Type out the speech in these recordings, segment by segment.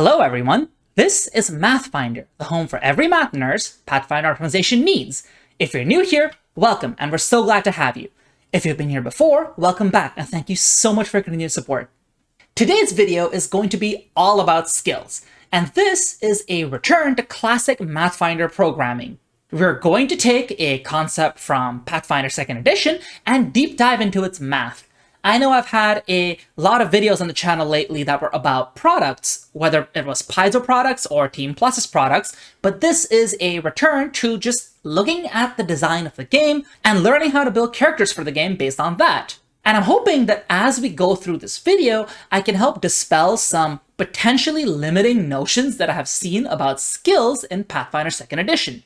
Hello everyone, this is Mathfinder, the home for every math nerd's Pathfinder optimization needs. If you're new here, welcome, and we're so glad to have you. If you've been here before, welcome back, and thank you so much for your continued support. Today's video is going to be all about skills, and this is a return to classic Mathfinder programming. We're going to take a concept from Pathfinder 2nd edition and deep dive into its math. I know I've had a lot of videos on the channel lately that were about products, whether it was Paizo products or Team Plus's products, but this is a return to just looking at the design of the game and learning how to build characters for the game based on that. And I'm hoping that as we go through this video, I can help dispel some potentially limiting notions that I have seen about skills in Pathfinder 2nd edition.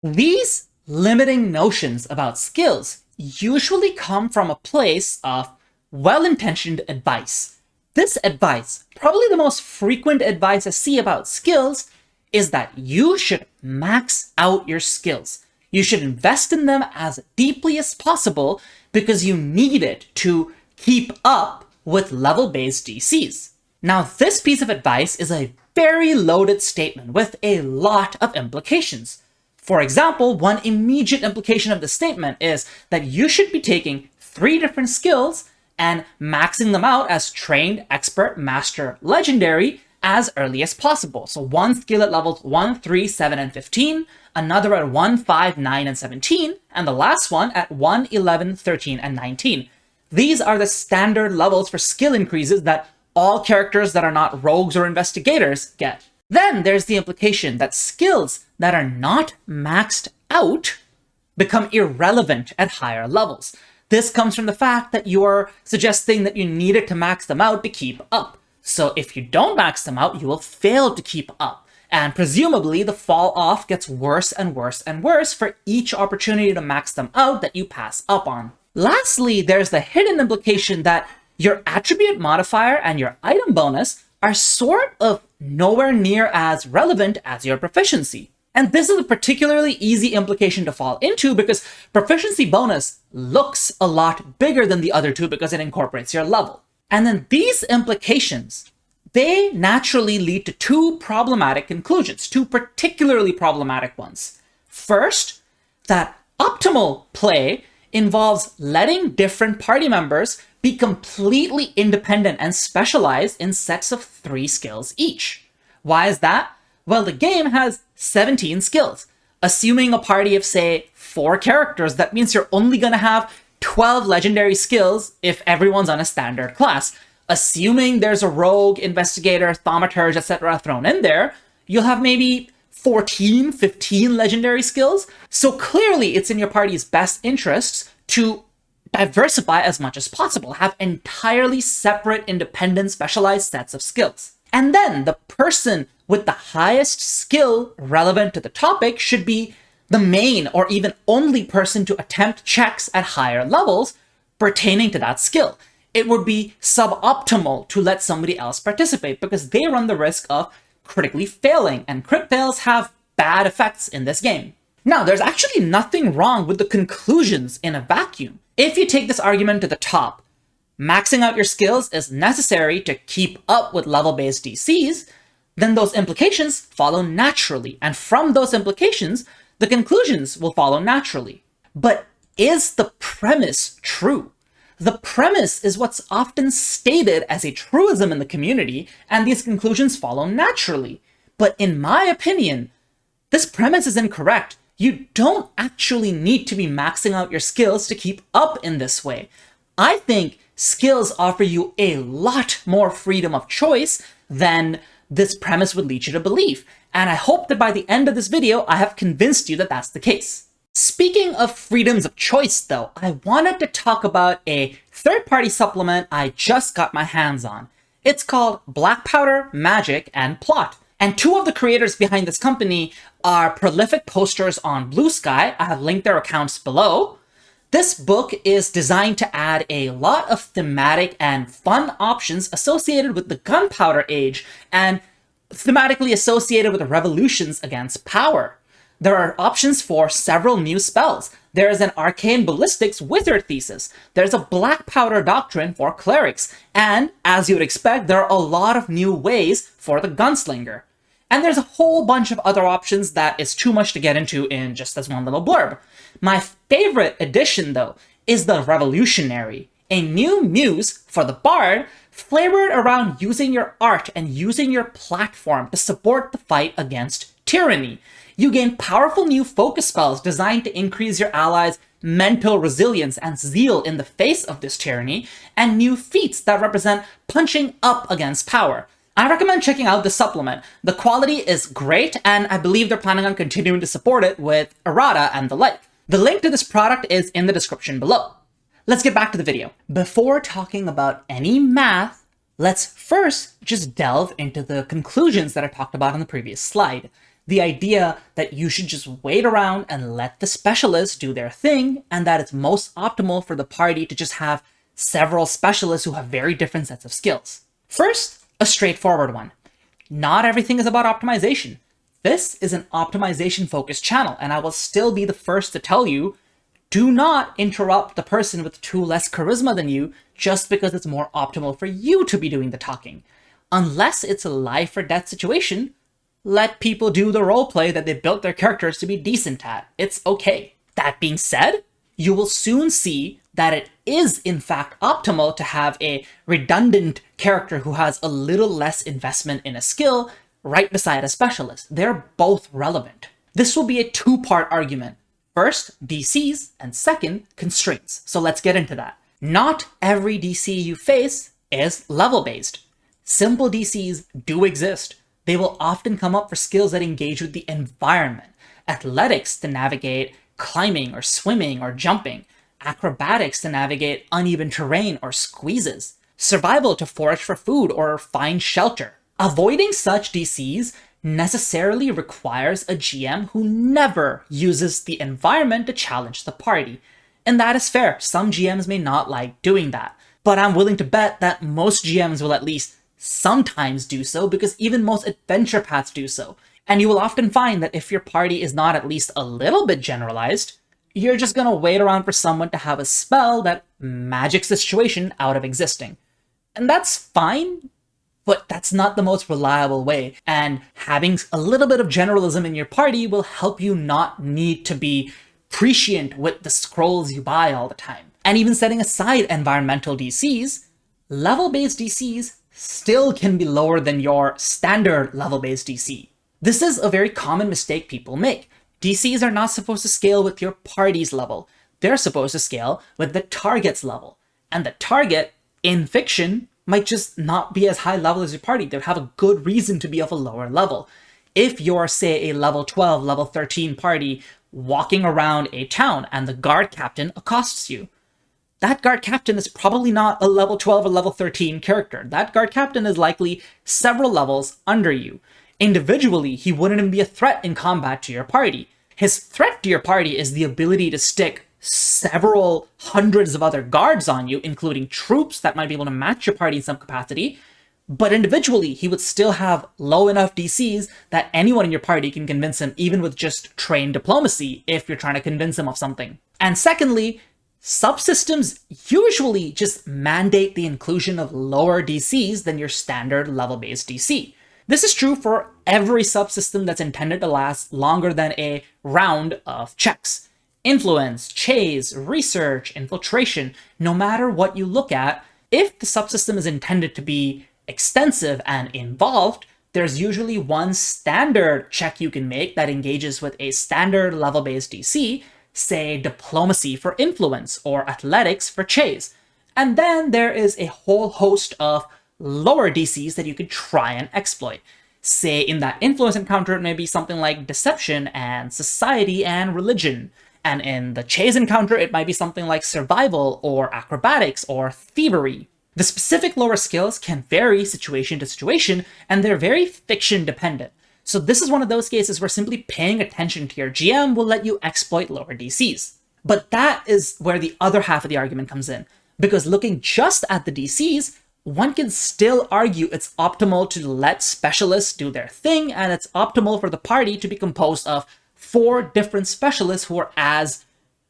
These limiting notions about skills usually come from a place of well-intentioned advice. This advice, probably the most frequent advice I see about skills, is that you should max out your skills. You should invest in them as deeply as possible because you need it to keep up with level-based DCs. Now, this piece of advice is a very loaded statement with a lot of implications. For example, one immediate implication of the statement is that you should be taking 3 different skills and maxing them out as trained, expert, master, legendary as early as possible. So one skill at levels 1, 3, 7, and 15, another at 1, 5, 9, and 17, and the last one at 1, 11, 13, and 19. These are the standard levels for skill increases that all characters that are not rogues or investigators get. Then there's the implication that skills that are not maxed out become irrelevant at higher levels. This comes from the fact that you are suggesting that you needed to max them out to keep up. So if you don't max them out, you will fail to keep up. And presumably the fall off gets worse and worse and worse for each opportunity to max them out that you pass up on. Lastly, there's the hidden implication that your attribute modifier and your item bonus are sort of nowhere near as relevant as your proficiency. And this is a particularly easy implication to fall into because proficiency bonus looks a lot bigger than the other two because it incorporates your level. And then these implications, they naturally lead to 2 problematic conclusions, 2 particularly problematic ones. First, that optimal play involves letting different party members be completely independent and specialized in sets of 3 skills each. Why is that? Well, the game has 17 skills. Assuming a party of, say, 4 characters, that means you're only going to have 12 legendary skills if everyone's on a standard class. Assuming there's a rogue, investigator, thaumaturge, etc. thrown in there, you'll have maybe 14, 15 legendary skills. So clearly it's in your party's best interests to diversify as much as possible, have entirely separate, independent, specialized sets of skills. And then the person with the highest skill relevant to the topic should be the main or even only person to attempt checks at higher levels pertaining to that skill. It would be suboptimal to let somebody else participate because they run the risk of critically failing, and crit fails have bad effects in this game. Now, there's actually nothing wrong with the conclusions in a vacuum. If you take this argument to the top, maxing out your skills is necessary to keep up with level-based DCs, then those implications follow naturally. And from those implications, the conclusions will follow naturally. But is the premise true? The premise is what's often stated as a truism in the community, and these conclusions follow naturally. But in my opinion, this premise is incorrect. You don't actually need to be maxing out your skills to keep up in this way. I think skills offer you a lot more freedom of choice than this premise would lead you to believe. And I hope that by the end of this video, I have convinced you that that's the case. Speaking of freedoms of choice, though, I wanted to talk about a third-party supplement I just got my hands on. It's called Blackpowder, Magic, and Plot. And 2 of the creators behind this company are prolific posters on BlueSky. I have linked their accounts below. This book is designed to add a lot of thematic and fun options associated with the Gunpowder Age and thematically associated with the revolutions against power. There are options for several new spells, There's an arcane ballistics wizard thesis. There's a Blackpowder doctrine for clerics. And, as you would expect, there are a lot of new ways for the gunslinger. And there's a whole bunch of other options that is too much to get into in just this one little blurb. My favorite addition, though, is the revolutionary, a new muse for the bard flavored around using your art and using your platform to support the fight against tyranny. You gain powerful new focus spells designed to increase your allies' mental resilience and zeal in the face of this tyranny, and new feats that represent punching up against power. I recommend checking out the supplement. The quality is great, and I believe they're planning on continuing to support it with errata and the like. The link to this product is in the description below. Let's get back to the video. Before talking about any math, let's first just delve into the conclusions that I talked about on the previous slide. The idea that you should just wait around and let the specialists do their thing, and that it's most optimal for the party to just have several specialists who have very different sets of skills. First, a straightforward one. Not everything is about optimization. This is an optimization-focused channel, and I will still be the first to tell you, do not interrupt the person with 2 less charisma than you just because it's more optimal for you to be doing the talking. Unless it's a life or death situation, let people do the roleplay that they built their characters to be decent at. It's okay. That being said, you will soon see that it is in fact optimal to have a redundant character who has a little less investment in a skill right beside a specialist. They're both relevant. This will be a 2-part argument. First, DCs, and second, constraints. So let's get into that. Not every DC you face is level-based. Simple DCs do exist. They will often come up for skills that engage with the environment. Athletics to navigate climbing or swimming or jumping. Acrobatics to navigate uneven terrain or squeezes. Survival to forage for food or find shelter. Avoiding such DCs necessarily requires a GM who never uses the environment to challenge the party. And that is fair. Some GMs may not like doing that. But I'm willing to bet that most GMs will at least sometimes do so, because even most adventure paths do so. And you will often find that if your party is not at least a little bit generalized, you're just going to wait around for someone to have a spell that magics the situation out of existing. And that's fine, but that's not the most reliable way. And having a little bit of generalism in your party will help you not need to be prescient with the scrolls you buy all the time. And even setting aside environmental DCs, level-based DCs still can be lower than your standard level-based DC. This is a very common mistake people make. DCs are not supposed to scale with your party's level. They're supposed to scale with the target's level. And the target, in fiction, might just not be as high level as your party. They'd have a good reason to be of a lower level. If you're, say, a level 12, level 13 party walking around a town and the guard captain accosts you, that guard captain is probably not a level 12 or level 13 character. That guard captain is likely several levels under you. Individually, he wouldn't even be a threat in combat to your party. His threat to your party is the ability to stick several hundreds of other guards on you, including troops that might be able to match your party in some capacity. But individually, he would still have low enough DCs that anyone in your party can convince him, even with just trained diplomacy, if you're trying to convince him of something. And secondly, subsystems usually just mandate the inclusion of lower DCs than your standard level-based DC. This is true for every subsystem that's intended to last longer than a round of checks. Influence, chase, research, infiltration, no matter what you look at, if the subsystem is intended to be extensive and involved, there's usually one standard check you can make that engages with a standard level-based DC, say diplomacy for influence or athletics for chase. And then there is a whole host of lower DCs that you could try and exploit. Say in that influence encounter, it may be something like deception and society and religion. And in the chase encounter, it might be something like survival or acrobatics or thievery. The specific lower skills can vary situation to situation, and they're very fiction dependent. So this is one of those cases where simply paying attention to your GM will let you exploit lower DCs. But that is where the other half of the argument comes in, because looking just at the DCs, one can still argue it's optimal to let specialists do their thing, and it's optimal for the party to be composed of 4 different specialists who are as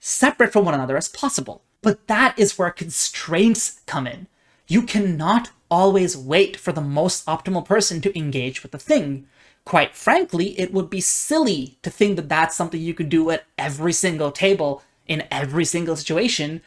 separate from one another as possible. But that is where constraints come in. You cannot always wait for the most optimal person to engage with the thing. Quite frankly, it would be silly to think that that's something you could do at every single table, in every single situation,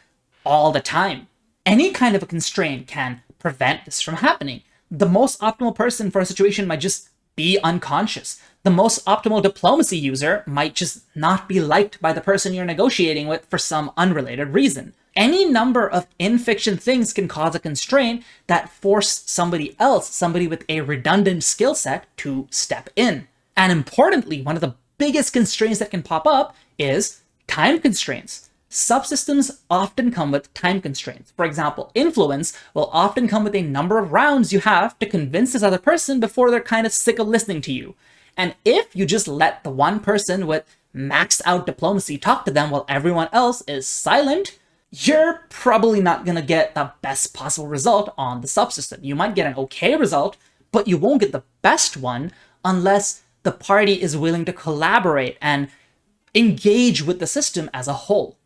all the time. Any kind of a constraint can prevent this from happening. The most optimal person for a situation might just be unconscious. The most optimal diplomacy user might just not be liked by the person you're negotiating with for some unrelated reason. Any number of in-fiction things can cause a constraint that force somebody else, somebody with a redundant skill set, to step in. And importantly, one of the biggest constraints that can pop up is time constraints. Subsystems often come with time constraints. For example, influence will often come with a number of rounds you have to convince this other person before they're kind of sick of listening to you. And if you just let the one person with maxed out diplomacy talk to them while everyone else is silent, you're probably not going to get the best possible result on the subsystem. You might get an okay result, but you won't get the best one unless the party is willing to collaborate and engage with the system as a whole.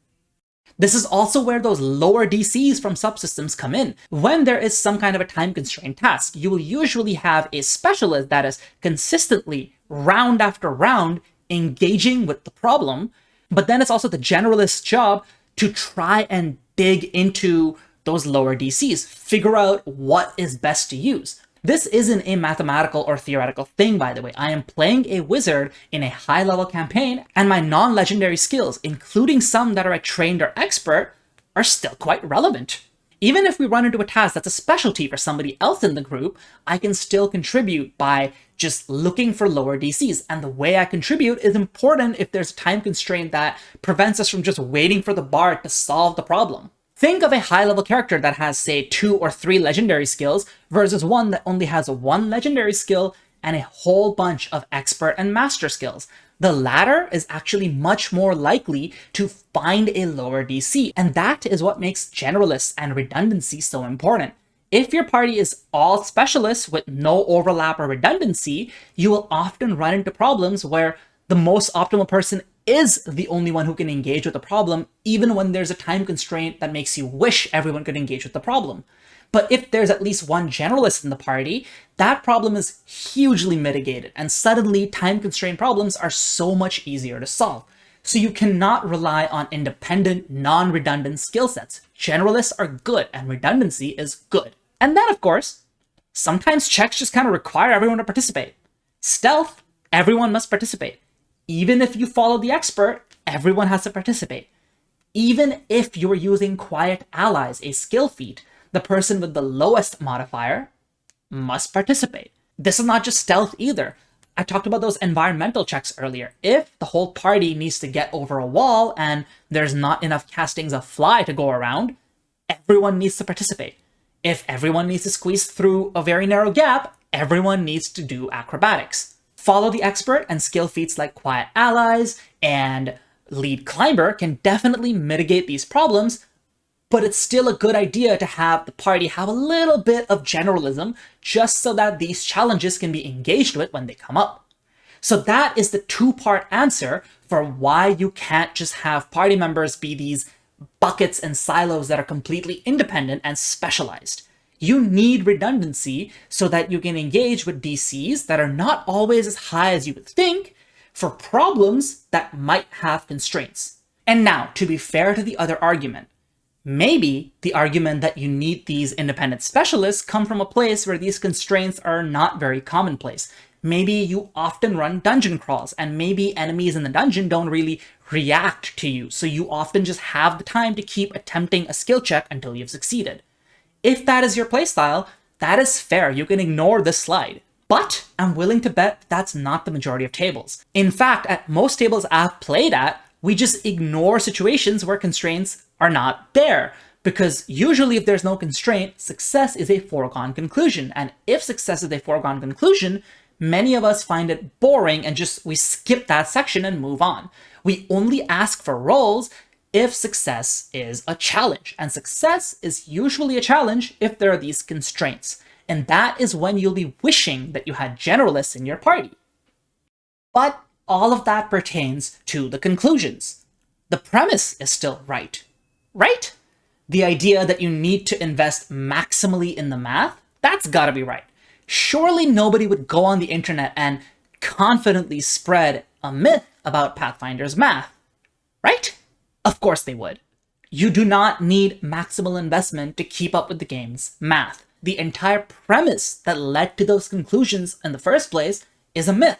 This is also where those lower DCs from subsystems come in. When there is some kind of a time constraint task, you will usually have a specialist that is consistently, round after round, engaging with the problem, but then it's also the generalist's job to try and dig into those lower DCs, figure out what is best to use. This isn't a mathematical or theoretical thing, by the way. I am playing a wizard in a high-level campaign, and my non-legendary skills, including some that are a trained or expert, are still quite relevant. Even if we run into a task that's a specialty for somebody else in the group, I can still contribute by just looking for lower DCs. And the way I contribute is important if there's a time constraint that prevents us from just waiting for the bard to solve the problem. Think of a high-level character that has, say, 2 or 3 legendary skills versus one that only has 1 legendary skill and a whole bunch of expert and master skills. The latter is actually much more likely to find a lower DC, and that is what makes generalists and redundancy so important. If your party is all specialists with no overlap or redundancy, you will often run into problems where the most optimal person is the only one who can engage with the problem, even when there's a time constraint that makes you wish everyone could engage with the problem. But if there's at least one generalist in the party, that problem is hugely mitigated, and suddenly time constraint problems are so much easier to solve. So you cannot rely on independent, non-redundant skill sets. Generalists are good, and redundancy is good. And then, of course, sometimes checks just kind of require everyone to participate. Stealth, everyone must participate. Even if you follow the expert, everyone has to participate. Even if you're using Quiet Allies, a skill feat, the person with the lowest modifier must participate. This is not just stealth either. I talked about those environmental checks earlier. If the whole party needs to get over a wall and there's not enough castings of fly to go around, everyone needs to participate. If everyone needs to squeeze through a very narrow gap, everyone needs to do acrobatics. Follow the expert and skill feats like Quiet Allies and Lead Climber can definitely mitigate these problems, but it's still a good idea to have the party have a little bit of generalism just so that these challenges can be engaged with when they come up. So that is the 2-part answer for why you can't just have party members be these buckets and silos that are completely independent and specialized. You need redundancy so that you can engage with DCs that are not always as high as you would think for problems that might have constraints. And now, to be fair to the other argument, maybe the argument that you need these independent specialists come from a place where these constraints are not very commonplace. Maybe you often run dungeon crawls, and maybe enemies in the dungeon don't really react to you, so you often just have the time to keep attempting a skill check until you've succeeded. If that is your playstyle, that is fair, you can ignore this slide. But I'm willing to bet that's not the majority of tables. In fact, at most tables I've played at, we just ignore situations where constraints are not there. Because usually if there's no constraint, success is a foregone conclusion. And if success is a foregone conclusion, many of us find it boring and we skip that section and move on. We only ask for rolls if success is a challenge. And success is usually a challenge if there are these constraints. And that is when you'll be wishing that you had generalists in your party. But all of that pertains to the conclusions. the premise is still right. Right? The idea that you need to invest maximally in the math, that's gotta be right. Surely nobody would go on the internet and confidently spread a myth about Pathfinder's math, right? Of course they would. You do not need maximal investment to keep up with the game's math. The entire premise that led to those conclusions in the first place is a myth.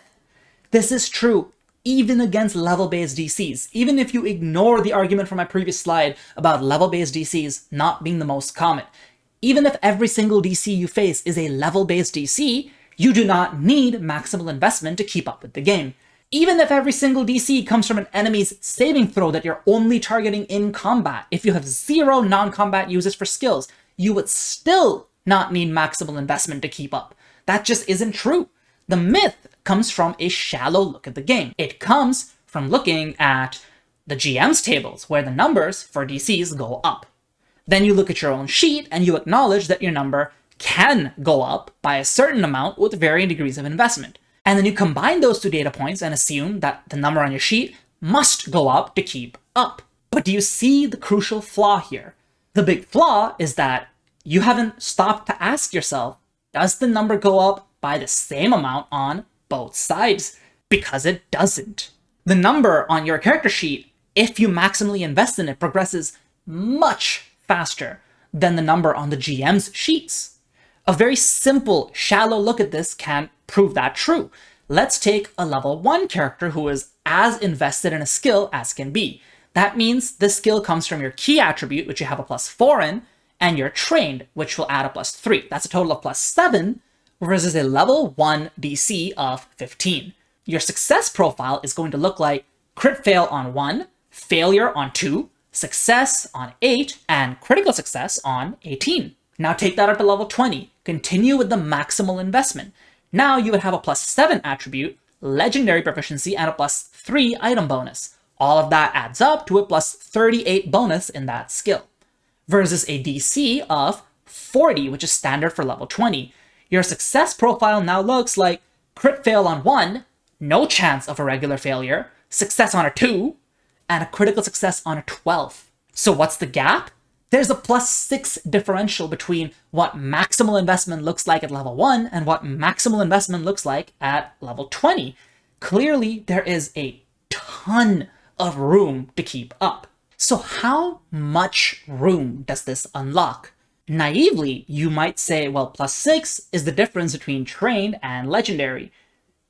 This is true even against level-based DCs. Even if you ignore the argument from my previous slide about level-based DCs not being the most common, even if every single DC you face is a level-based DC, you do not need maximal investment to keep up with the game. Even if every single DC comes from an enemy's saving throw that you're only targeting in combat, if you have 0 non-combat uses for skills, you would still not need maximal investment to keep up. That just isn't true. The myth comes from a shallow look at the game. It comes from looking at the GM's tables, where the numbers for DCs go up. Then you look at your own sheet and you acknowledge that your number can go up by a certain amount with varying degrees of investment. And then you combine those two data points and assume that the number on your sheet must go up to keep up. But do you see the crucial flaw here? The big flaw is that you haven't stopped to ask yourself, does the number go up by the same amount on both sides? Because it doesn't. The number on your character sheet, if you maximally invest in it, progresses much faster than the number on the GM's sheets. A very simple, shallow look at this can prove that true. Let's take a level 1 character who is as invested in a skill as can be. That means this skill comes from your key attribute, which you have a +4 in, and you're trained, which will add a +3. That's a total of +7, versus a level 1 DC of 15. Your success profile is going to look like crit fail on 1, failure on 2, success on 8, and critical success on 18. Now take that up to level 20. Continue with the maximal investment. Now you would have a +7 attribute, legendary proficiency, and a +3 item bonus. All of that adds up to a +38 bonus in that skill. Versus a DC of 40, which is standard for level 20. Your success profile now looks like crit fail on 1, no chance of a regular failure, success on a 2, and a critical success on a 12. So what's the gap? There's a +6 differential between what maximal investment looks like at level 1 and what maximal investment looks like at level 20. Clearly, there is a ton of room to keep up. So how much room does this unlock? Naively, you might say, well, +6 is the difference between trained and legendary.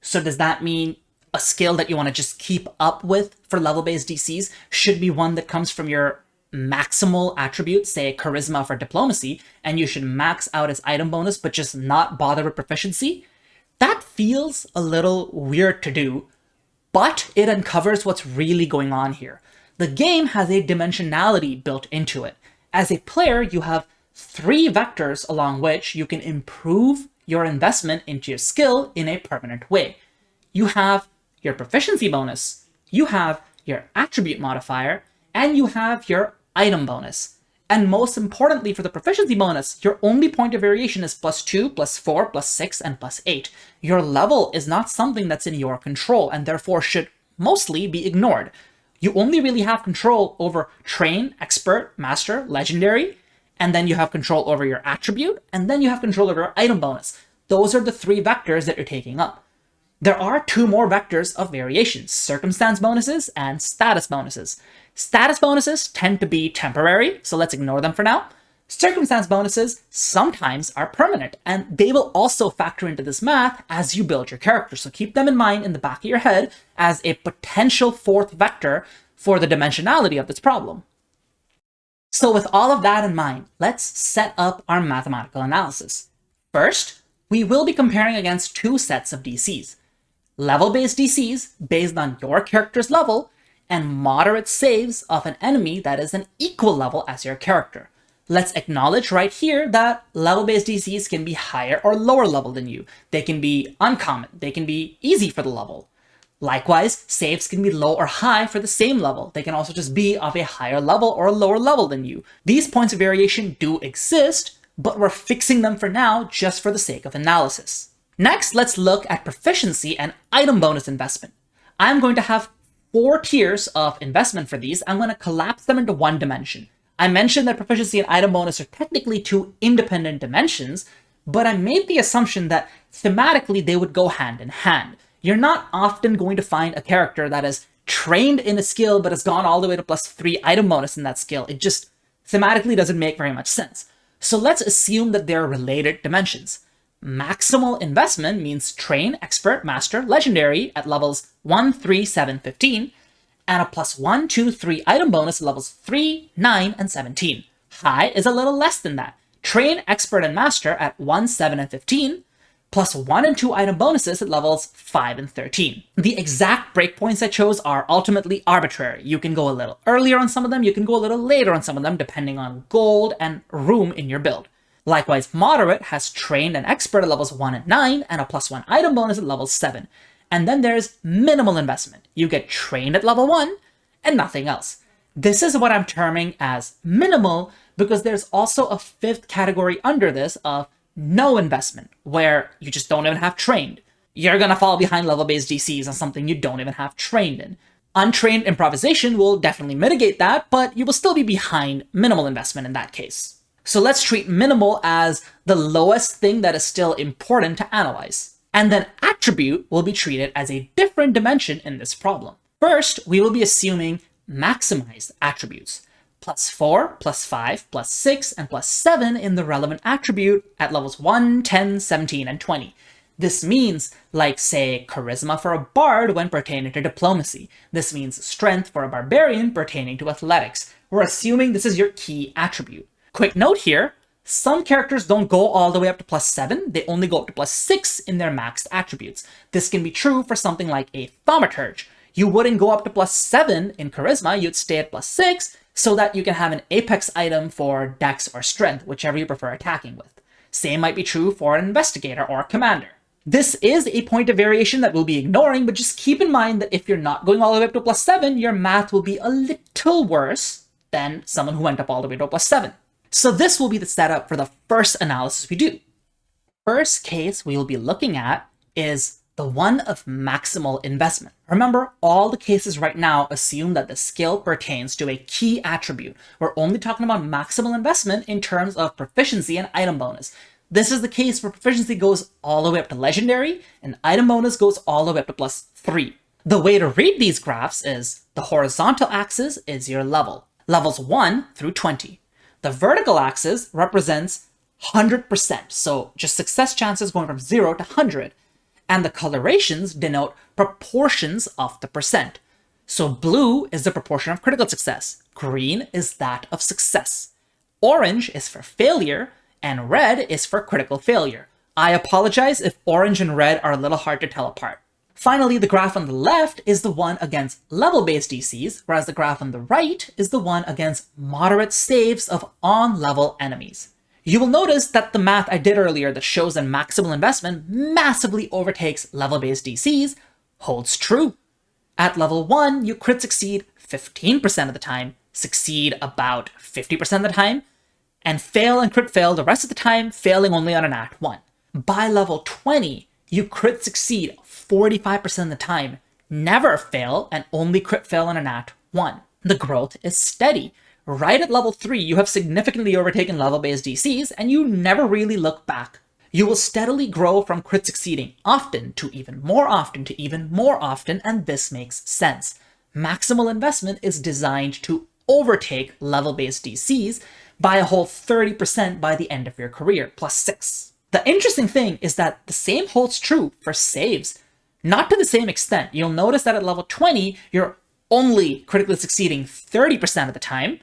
So does that mean a skill that you want to just keep up with for level-based DCs should be one that comes from your maximal attribute, say charisma for diplomacy, and you should max out its item bonus but just not bother with proficiency? That feels a little weird to do, but it uncovers what's really going on here. The game has a dimensionality built into it. As a player, you have 3 vectors along which you can improve your investment into your skill in a permanent way. You have your proficiency bonus, you have your attribute modifier, and you have your item bonus. And most importantly for the proficiency bonus, your only point of variation is +2, +4, +6, and +8. Your level is not something that's in your control and therefore should mostly be ignored. You only really have control over train, expert, master, legendary, and then you have control over your attribute, and then you have control over your item bonus. Those are the 3 vectors that you're taking up. There are 2 more vectors of variations, circumstance bonuses and status bonuses. Status bonuses tend to be temporary, so let's ignore them for now. Circumstance bonuses sometimes are permanent, and they will also factor into this math as you build your character, so keep them in mind in the back of your head as a potential 4th vector for the dimensionality of this problem. So with all of that in mind, let's set up our mathematical analysis. First, we will be comparing against 2 sets of DCs. Level-based DCs based on your character's level, and moderate saves of an enemy that is an equal level as your character. Let's acknowledge right here that level-based DCs can be higher or lower level than you. They can be uncommon, they can be easy for the level. Likewise, saves can be low or high for the same level. They can also just be of a higher level or a lower level than you. These points of variation do exist, but we're fixing them for now just for the sake of analysis. Next, let's look at proficiency and item bonus investment. I'm going to have 4 tiers of investment for these. I'm going to collapse them into one dimension. I mentioned that proficiency and item bonus are technically 2 independent dimensions, but I made the assumption that thematically they would go hand in hand. You're not often going to find a character that is trained in a skill but has gone all the way to +3 item bonus in that skill. It just thematically doesn't make very much sense. So let's assume that they're related dimensions. Maximal investment means train, expert, master, legendary at levels 1, 3, 7, 15, and a +1, 2, 3 item bonus at levels 3, 9, and 17. High is a little less than that. Train, expert, and master at 1, 7, and 15, +1 and 2 item bonuses at levels 5 and 13. The exact breakpoints I chose are ultimately arbitrary. You can go a little earlier on some of them, you can go a little later on some of them, depending on gold and room in your build. Likewise, moderate has trained and expert at levels 1 and 9, and a +1 item bonus at level 7. And then there's minimal investment. You get trained at level 1 and nothing else. This is what I'm terming as minimal because there's also a 5th category under this of no investment, where you just don't even have trained. You're gonna fall behind level-based DCs on something you don't even have trained in. Untrained improvisation will definitely mitigate that, but you will still be behind minimal investment in that case. So let's treat minimal as the lowest thing that is still important to analyze. And then attribute will be treated as a different dimension in this problem. First, we will be assuming maximized attributes. +4, +5, +6, and +7 in the relevant attribute at levels 1, 10, 17, and 20. This means, like, say, charisma for a bard when pertaining to diplomacy. This means strength for a barbarian pertaining to athletics. We're assuming this is your key attribute. Quick note here, some characters don't go all the way up to +7, they only go up to +6 in their maxed attributes. This can be true for something like a thaumaturge. You wouldn't go up to +7 in charisma, you'd stay at +6, so that you can have an apex item for dex or strength, whichever you prefer attacking with. Same might be true for an investigator or a commander. This is a point of variation that we'll be ignoring, but just keep in mind that if you're not going all the way up to +7, your math will be a little worse than someone who went up all the way to +7. So this will be the setup for the first analysis we do. First case we will be looking at is the one of maximal investment. Remember, all the cases right now assume that the skill pertains to a key attribute. We're only talking about maximal investment in terms of proficiency and item bonus. This is the case where proficiency goes all the way up to legendary, and item bonus goes all the way up to +3. The way to read these graphs is the horizontal axis is your level, levels 1 through 20. The vertical axis represents 100%, so just success chances going from 0 to 100. And the colorations denote proportions of the percent. So blue is the proportion of critical success, green is that of success, orange is for failure, and red is for critical failure. I apologize if orange and red are a little hard to tell apart. Finally, the graph on the left is the one against level-based DCs, whereas the graph on the right is the one against moderate saves of on-level enemies. You will notice that the math I did earlier that shows that maximal investment massively overtakes level-based DCs holds true. At level 1, you crit succeed 15% of the time, succeed about 50% of the time, and fail and crit fail the rest of the time, failing only on an Act 1. By level 20, you crit succeed 45% of the time, never fail, and only crit fail on an Act 1. The growth is steady. Right at level 3, you have significantly overtaken level-based DCs, and you never really look back. You will steadily grow from crit succeeding often to even more often to even more often, and this makes sense. Maximal investment is designed to overtake level-based DCs by a whole 30% by the end of your career, +6. The interesting thing is that the same holds true for saves. Not to the same extent. You'll notice that at level 20, you're only critically succeeding 30% of the time,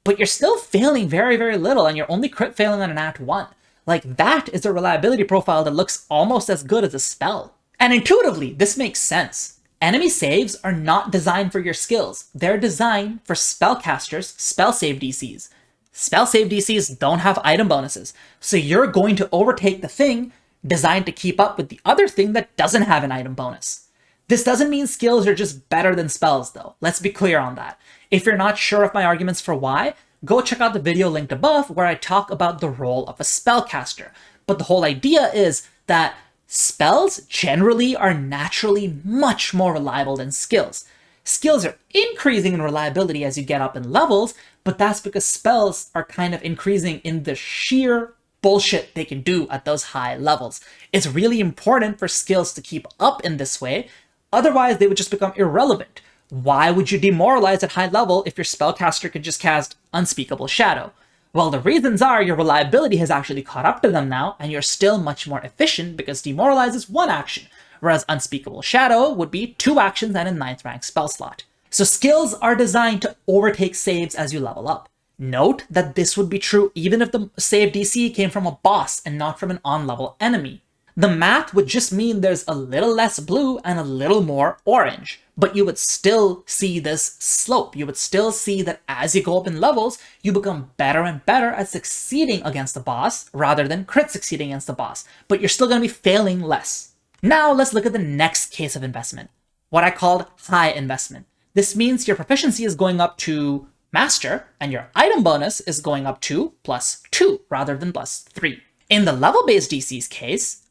but you're still failing very, very little, and you're only crit failing on an Act 1. Like, that is a reliability profile that looks almost as good as a spell. And intuitively, this makes sense. Enemy saves are not designed for your skills. They're designed for spellcasters' spell save DCs. Spell save DCs don't have item bonuses, so you're going to overtake the thing designed to keep up with the other thing that doesn't have an item bonus. This doesn't mean skills are just better than spells, though. Let's be clear on that. If you're not sure of my arguments for why, go check out the video linked above where I talk about the role of a spellcaster. But the whole idea is that spells generally are naturally much more reliable than skills. Skills are increasing in reliability as you get up in levels, but that's because spells are kind of increasing in the sheer bullshit they can do at those high levels. It's really important for skills to keep up in this way, otherwise they would just become irrelevant. Why would you demoralize at high level if your spellcaster could just cast Unspeakable Shadow? Well, the reasons are your reliability has actually caught up to them now, and you're still much more efficient because Demoralize is one action, whereas Unspeakable Shadow would be 2 actions and a 9th rank spell slot. So skills are designed to overtake saves as you level up. Note that this would be true even if the save DC came from a boss and not from an on-level enemy. The math would just mean there's a little less blue and a little more orange, but you would still see this slope. You would still see that as you go up in levels, you become better and better at succeeding against the boss rather than crit succeeding against the boss, but you're still going to be failing less. Now let's look at the next case of investment, what I called high investment. This means your proficiency is going up to Master, and your item bonus is going up to +2 rather than +3. In the level-based DC's case,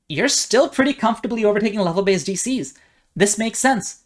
you're still pretty comfortably overtaking level-based DCs. This makes sense.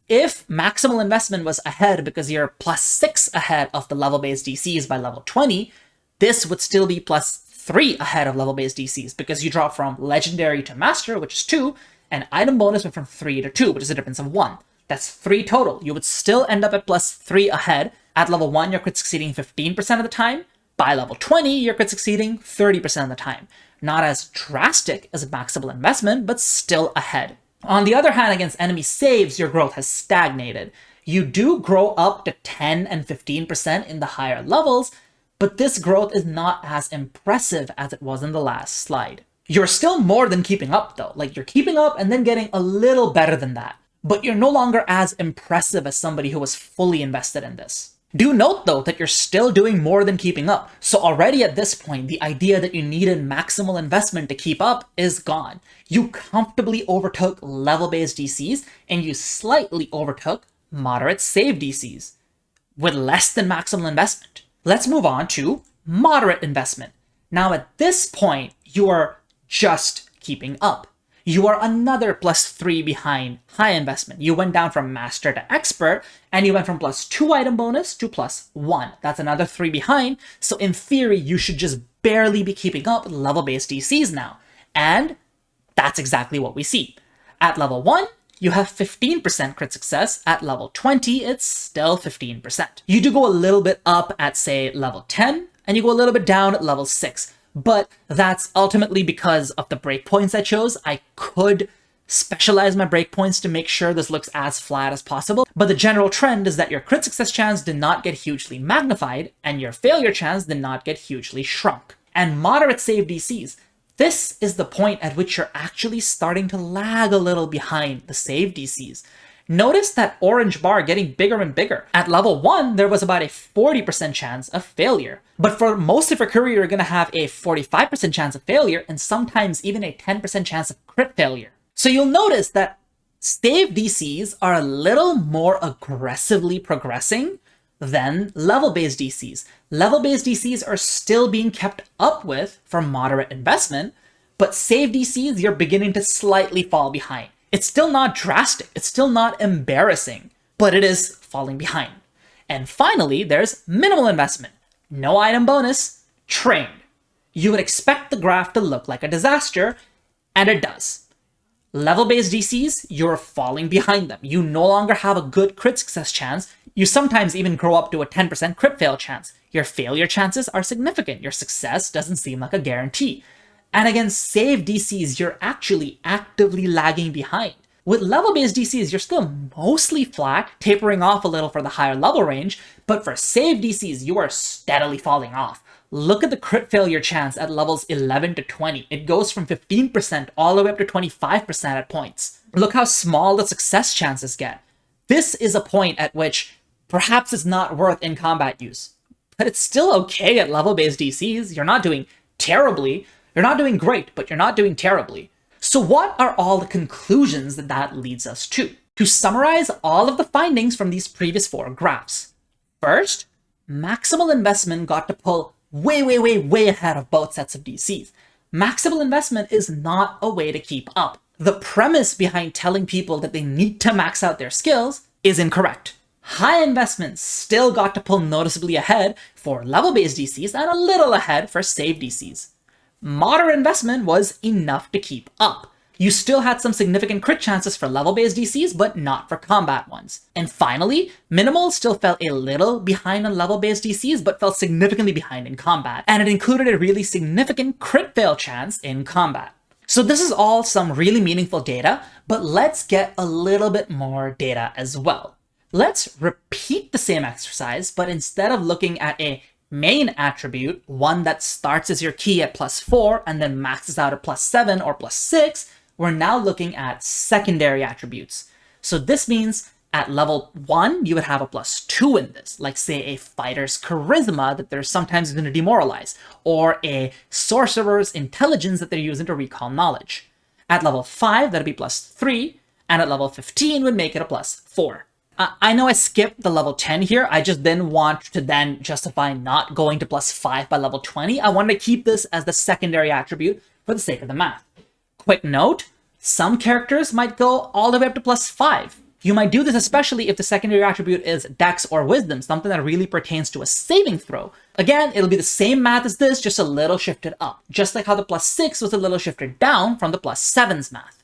If maximal investment was ahead because you're +6 ahead of the level-based DCs by level 20, this would still be +3 ahead of level-based DCs because you drop from Legendary to Master, which is 2, and item bonus went from 3 to 2, which is a difference of 1. That's 3 total. You would still end up at +3 ahead. At level 1, you're crit succeeding 15% of the time. By level 20, you're crit succeeding 30% of the time. Not as drastic as a maximal investment, but still ahead. On the other hand, against enemy saves, your growth has stagnated. You do grow up to 10 and 15% in the higher levels, but this growth is not as impressive as it was in the last slide. You're still more than keeping up though. Like, you're keeping up and then getting a little better than that. But you're no longer as impressive as somebody who was fully invested in this. Do note, though, that you're still doing more than keeping up. So already at this point, the idea that you needed maximal investment to keep up is gone. You comfortably overtook level-based DCs, and you slightly overtook moderate save DCs with less than maximal investment. Let's move on to moderate investment. Now at this point, you are just keeping up. You are another +3 behind high investment. You went down from Master to Expert, and you went from +2 item bonus to +1. That's another 3 behind, so in theory, you should just barely be keeping up with level-based DCs now. And that's exactly what we see. At level 1, you have 15% crit success. At level 20, it's still 15%. You do go a little bit up at, say, level 10, and you go a little bit down at level 6. But that's ultimately because of the breakpoints I chose. I could specialize my breakpoints to make sure this looks as flat as possible, but the general trend is that your crit success chance did not get hugely magnified, and your failure chance did not get hugely shrunk. And moderate save DCs. This is the point at which you're actually starting to lag a little behind the save DCs. Notice that orange bar getting bigger and bigger. At level 1, there was about a 40% chance of failure. But for most of your career, you're going to have a 45% chance of failure and sometimes even a 10% chance of crit failure. So you'll notice that save DCs are a little more aggressively progressing than level-based DCs. Level-based DCs are still being kept up with for moderate investment, but save DCs, you're beginning to slightly fall behind. It's still not drastic, it's still not embarrassing, but it is falling behind. And finally, there's minimal investment. No item bonus, trained. You would expect the graph to look like a disaster, and it does. Level-based DCs, you're falling behind them. You no longer have a good crit success chance. You sometimes even grow up to a 10% crit fail chance. Your failure chances are significant. Your success doesn't seem like a guarantee. And against save DCs, you're actually actively lagging behind. With level-based DCs, you're still mostly flat, tapering off a little for the higher level range, but for save DCs, you are steadily falling off. Look at the crit failure chance at levels 11 to 20. It goes from 15% all the way up to 25% at points. Look how small the success chances get. This is a point at which perhaps it's not worth in-combat use, but it's still okay at level-based DCs. You're not doing terribly. You're not doing great, but you're not doing terribly. So what are all the conclusions that leads us to? To summarize all of the findings from these previous 4 graphs. First, maximal investment got to pull way ahead of both sets of DCs. Maximal investment is not a way to keep up. The premise behind telling people that they need to max out their skills is incorrect. High investment still got to pull noticeably ahead for level-based DCs and a little ahead for save DCs. Moderate investment was enough to keep up. You still had some significant crit chances for level-based DCs, but not for combat ones. And finally, minimal still fell a little behind on level-based DCs, but fell significantly behind in combat. And it included a really significant crit fail chance in combat. So this is all some really meaningful data, but let's get a little bit more data as well. Let's repeat the same exercise, but instead of looking at a main attribute, one that starts as your key at +4 and then maxes out at +7 or +6, we're now looking at secondary attributes. So this means at level 1, you would have a +2 in this, like say a fighter's charisma that they're sometimes going to demoralize, or a sorcerer's intelligence that they're using to recall knowledge. At level 5, that'd be +3, and at level 15 would make it a +4. I know I skipped the level 10 here. I just didn't want to then justify not going to +5 by level 20. I wanted to keep this as the secondary attribute for the sake of the math. Quick note, some characters might go all the way up to +5. You might do this especially if the secondary attribute is Dex or Wisdom, something that really pertains to a saving throw. Again, it'll be the same math as this, just a little shifted up, just like how the +6 was a little shifted down from the +7's math.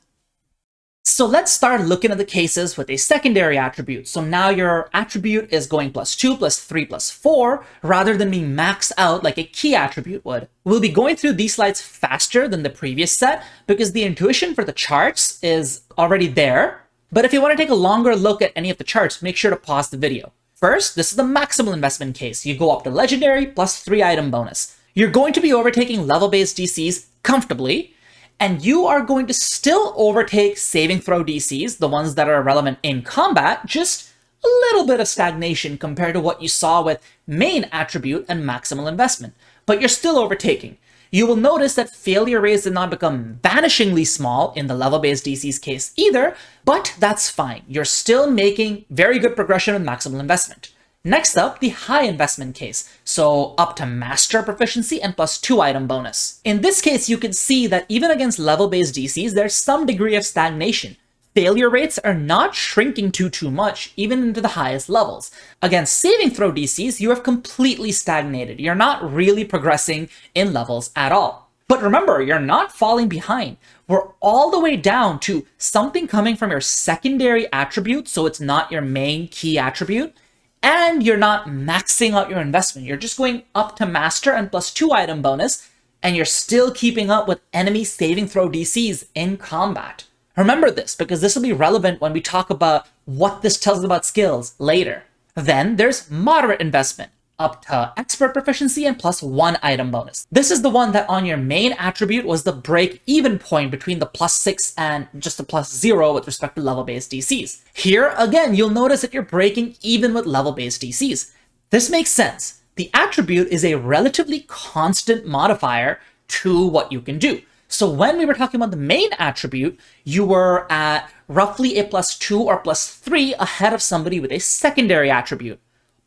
So let's start looking at the cases with a secondary attribute. So now your attribute is going +2, +3, +4, rather than being maxed out like a key attribute would. We'll be going through these slides faster than the previous set because the intuition for the charts is already there. But if you want to take a longer look at any of the charts, make sure to pause the video. First, this is the maximal investment case. You go up to legendary +3 item bonus. You're going to be overtaking level-based DCs comfortably, and you are going to still overtake saving throw DCs, the ones that are relevant in combat, just a little bit of stagnation compared to what you saw with main attribute and maximal investment. But you're still overtaking. You will notice that failure rates did not become vanishingly small in the level-based DC's case either, but that's fine. You're still making very good progression with maximal investment. Next up, the high investment case, so up to master proficiency and +2 item bonus. In this case, you can see that even against level-based DCs, there's some degree of stagnation. Failure rates are not shrinking too much, even into the highest levels. Against saving throw DCs, you have completely stagnated. You're not really progressing in levels at all. But remember, you're not falling behind. We're all the way down to something coming from your secondary attribute, so it's not your main key attribute, and you're not maxing out your investment. You're just going up to master and +2 item bonus, and you're still keeping up with enemy saving throw DCs in combat. Remember this, because this will be relevant when we talk about what this tells us about skills later. Then there's moderate investment, up to expert proficiency and +1 item bonus. This is the one that on your main attribute was the break-even point between the +6 and just the +0 with respect to level-based DCs. Here, again, you'll notice that you're breaking even with level-based DCs. This makes sense. The attribute is a relatively constant modifier to what you can do. So when we were talking about the main attribute, you were at roughly a +2 or +3 ahead of somebody with a secondary attribute.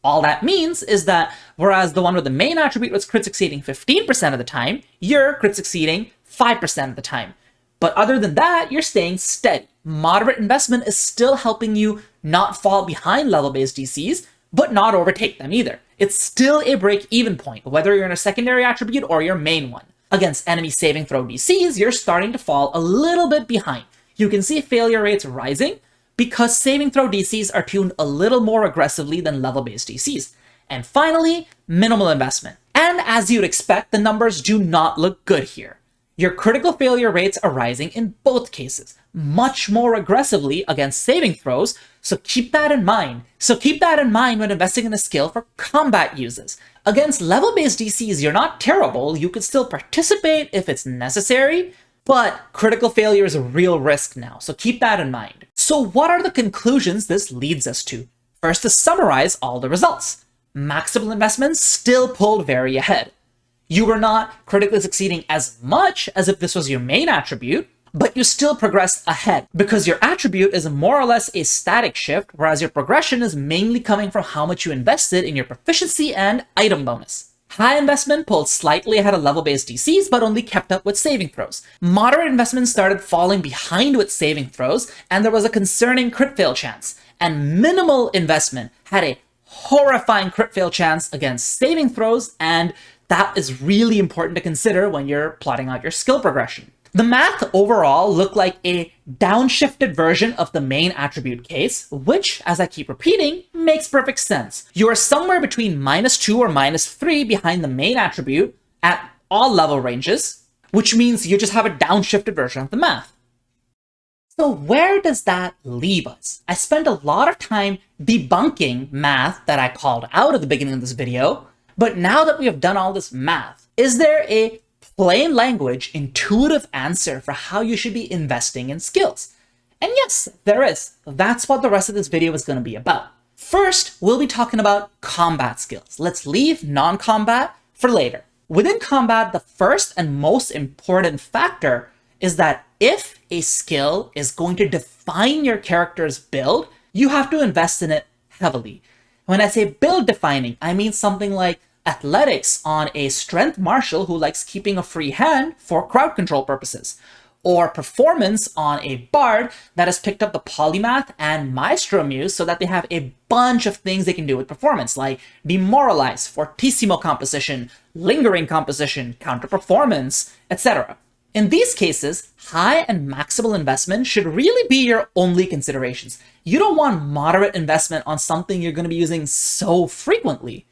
All that means is that whereas the one with the main attribute was crit succeeding 15% of the time, you're crit succeeding 5% of the time. But other than that, you're staying steady. Moderate investment is still helping you not fall behind level-based DCs, but not overtake them either. It's still a break-even point, whether you're in a secondary attribute or your main one. Against enemy saving throw DCs, you're starting to fall a little bit behind. You can see failure rates rising because saving throw DCs are tuned a little more aggressively than level-based DCs. And finally, minimal investment. And as you'd expect, the numbers do not look good here. Your critical failure rates are rising in both cases, much more aggressively against saving throws, so keep that in mind. When investing in a skill for combat uses. Against level-based DCs, you're not terrible, you could still participate if it's necessary, but critical failure is a real risk now, so keep that in mind. So what are the conclusions this leads us to? First, to summarize all the results. Maximal investments still pulled very ahead. You were not critically succeeding as much as if this was your main attribute, but you still progressed ahead because your attribute is more or less a static shift, whereas your progression is mainly coming from how much you invested in your proficiency and item bonus. High investment pulled slightly ahead of level-based DCs, but only kept up with saving throws. Moderate investment started falling behind with saving throws, and there was a concerning crit fail chance. and minimal investment had a horrifying crit fail chance against saving throws, and that is really important to consider when you're plotting out your skill progression. The math overall looked like a downshifted version of the main attribute case, which, as I keep repeating, makes perfect sense. You are somewhere between -2 or -3 behind the main attribute at all level ranges, which means you just have a downshifted version of the math. So where does that leave us? I spent a lot of time debunking math that I called out at the beginning of this video, but now that we have done all this math, is there a plain language, intuitive answer for how you should be investing in skills? And yes, there is. That's what the rest of this video is going to be about. First, we'll be talking about combat skills. Let's leave non-combat for later. Within combat, the first and most important factor is that if a skill is going to define your character's build, you have to invest in it heavily. When I say build defining, I mean something like athletics on a strength marshal who likes keeping a free hand for crowd control purposes, or performance on a bard that has picked up the polymath and maestro muse so that they have a bunch of things they can do with performance, like demoralize, fortissimo composition, lingering composition, counter performance, etc. In these cases, high and maximal investment should really be your only considerations. You don't want moderate investment on something you're going to be using so frequently.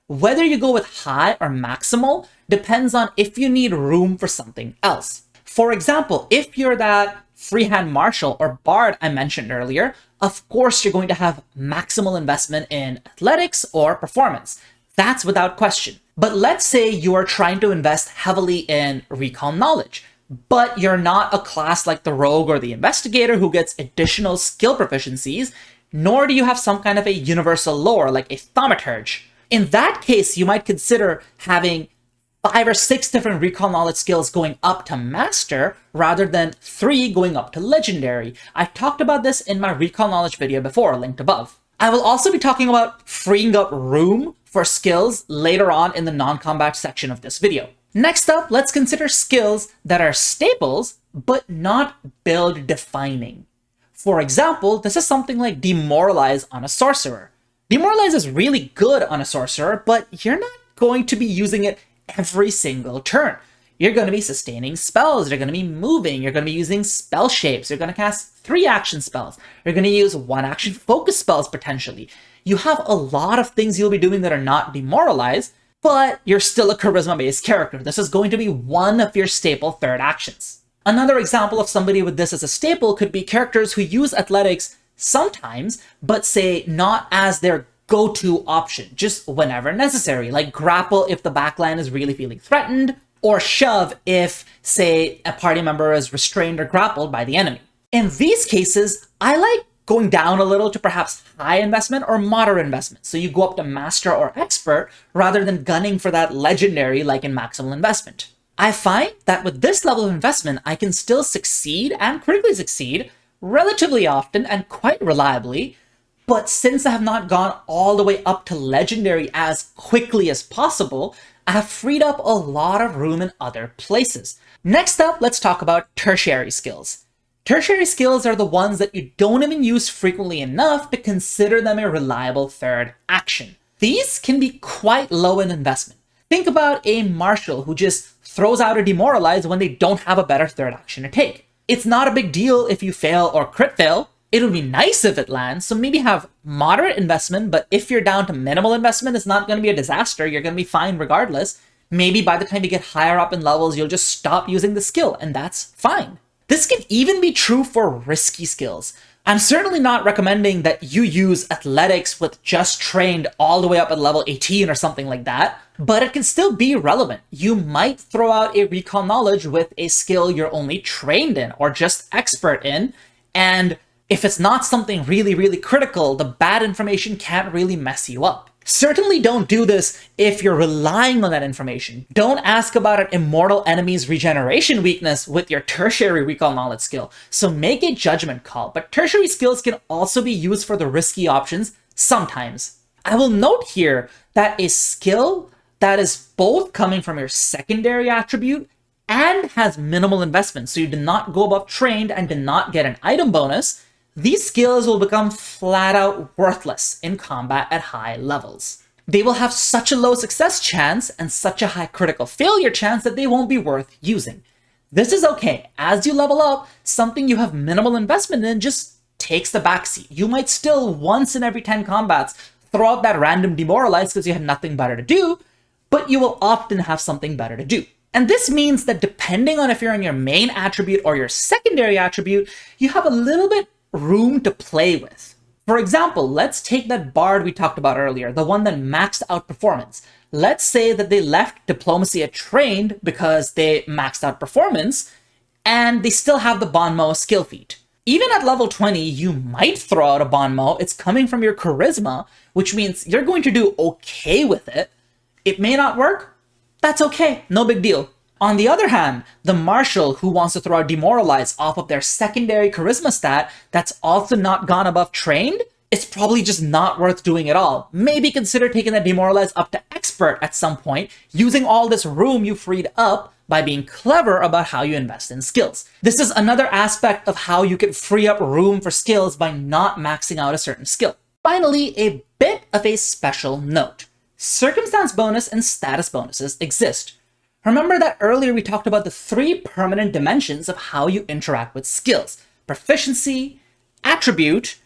Whether you go with high or maximal depends on if you need room for something else. For example, if you're that freehand marshal or bard I mentioned earlier, of course you're going to have maximal investment in athletics or performance. That's without question. But let's say you are trying to invest heavily in recall knowledge, but you're not a class like the rogue or the investigator who gets additional skill proficiencies, nor do you have some kind of a universal lore like a thaumaturge. In that case, you might consider having 5 or 6 different recall knowledge skills going up to master rather than 3 going up to legendary. I talked about this in my recall knowledge video before, linked above. I will also be talking about freeing up room for skills later on in the non-combat section of this video. Next up, let's consider skills that are staples, but not build defining. For example, this is something like demoralize on a sorcerer. Demoralize is really good on a sorcerer, but you're not going to be using it every single turn. You're going to be sustaining spells, you're going to be moving, you're going to be using spell shapes, you're going to cast 3 action spells, you're going to use 1 action focus spells potentially. You have a lot of things you'll be doing that are not demoralized, but you're still a charisma-based character. This is going to be one of your staple third actions. Another example of somebody with this as a staple could be characters who use athletics sometimes, but say not as their go-to option, just whenever necessary, like grapple if the backline is really feeling threatened, or shove if, say, a party member is restrained or grappled by the enemy. In these cases, I like going down a little to perhaps high investment or moderate investment, so you go up to master or expert rather than gunning for that legendary like in maximal investment. I find that with this level of investment, I can still succeed and critically succeed relatively often and quite reliably, but since I have not gone all the way up to legendary as quickly as possible, I have freed up a lot of room in other places. Next up, let's talk about tertiary skills. Tertiary skills are the ones that you don't even use frequently enough to consider them a reliable third action. These can be quite low in investment. Think about a marshal who just throws out a demoralize when they don't have a better third action to take. It's not a big deal if you fail or crit fail. It would be nice if it lands, so maybe have moderate investment, but if you're down to minimal investment, it's not going to be a disaster. You're going to be fine regardless. Maybe by the time you get higher up in levels, you'll just stop using the skill, and that's fine. This can even be true for risky skills. I'm certainly not recommending that you use athletics with just trained all the way up at level 18 or something like that, but it can still be relevant. You might throw out a recall knowledge with a skill you're only trained in or just expert in, and if it's not something really, really critical, the bad information can't really mess you up. Certainly don't do this if you're relying on that information. Don't ask about an immortal enemy's regeneration weakness with your tertiary recall knowledge skill, so make a judgment call. But tertiary skills can also be used for the risky options sometimes. I will note here that a skill that is both coming from your secondary attribute and has minimal investment, so you did not go above trained and did not get an item bonus, these skills will become flat out worthless in combat at high levels. They will have such a low success chance and such a high critical failure chance that they won't be worth using. This is okay. As you level up, something you have minimal investment in just takes the backseat. You might still, once in every 10 combats, throw out that random demoralize because you had nothing better to do, but you will often have something better to do. And this means that depending on if you're in your main attribute or your secondary attribute, you have a little bit room to play with. For example, let's take that bard we talked about earlier, the one that maxed out performance. Let's say that they left diplomacy at trained because they maxed out performance, and they still have the bon mot skill feat. Even at level 20, you might throw out a bon mot. It's coming from your charisma, which means you're going to do okay with it. It may not work. That's okay. No big deal. On the other hand, the marshal who wants to throw out demoralize off of their secondary charisma stat that's also not gone above trained, it's probably just not worth doing at all. Maybe consider taking that demoralize up to expert at some point, using all this room you freed up by being clever about how you invest in skills. This is another aspect of how you can free up room for skills by not maxing out a certain skill. Finally, a bit of a special note. Circumstance bonus and status bonuses exist. Remember that earlier we talked about the 3 permanent dimensions of how you interact with skills: proficiency, attribute,